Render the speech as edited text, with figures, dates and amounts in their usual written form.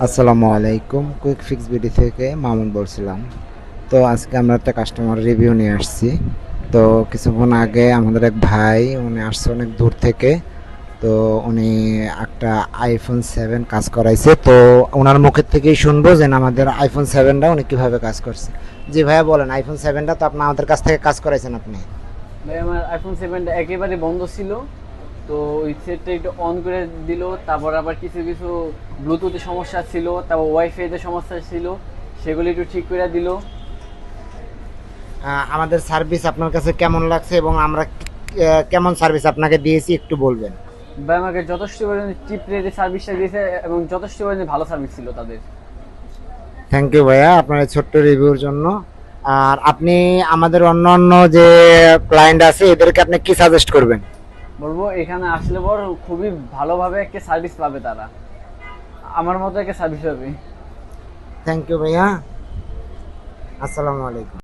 আসসালামু আলাইকুম, quick fix BD থেকে মামুন বলছিলাম। তো আজকে আমরা একটা কাস্টমার রিভিউ নিয়ে আসছি। তো কিছুক্ষণ আগে আমাদের এক ভাই উনি আসছে অনেক দূর থেকে। তো উনি একটা iPhone 7 কাজ করাইছে। তো ওনার মুখের থেকেই শুনবো যে আমাদের iPhone 7টা উনি কীভাবে কাজ করছে। জি ভাইয়া বলেন, iPhone 7টা তো আপনি আমাদের কাছ থেকে কাজ করাইছেন আপনি। ভাই আমার iPhone 7 একেবারে বন্ধ ছিল। তো ওই সেটটা একটু অন করে দিল, তারপর আবার কিছু কিছু ব্লুটুথের সমস্যা ছিল, তারপর ওয়াইফাইতে সমস্যা ছিল, সেগুলো একটু ঠিক করে দিল। আমাদের সার্ভিস আপনার কাছে কেমন লাগছে এবং আমরা কেমন সার্ভিস আপনাকে দিয়েছি একটু বলবেন। ভাই আমাকে যথেষ্ট পরিমাণে চিপ রেটে সার্ভিসটা দিয়েছে এবং যথেষ্ট পরিমাণে ভালো সার্ভিস ছিল তাদের। থ্যাংক ইউ ভাইয়া আপনার এই ছোট্ট রিভিউর জন্য। আর আপনি আমাদের অন্য অন্য যে ক্লায়েন্ট আছে এদেরকে আপনি কি সাজেস্ট করবেন? বলবো এখানে আসলে পর খুবই ভালোভাবে একটা সার্ভিস পাবে তারা, আমার মতো একটা সার্ভিস পাবে। থ্যাংক ইউ ভাইয়া। আসসালামু আলাইকুম।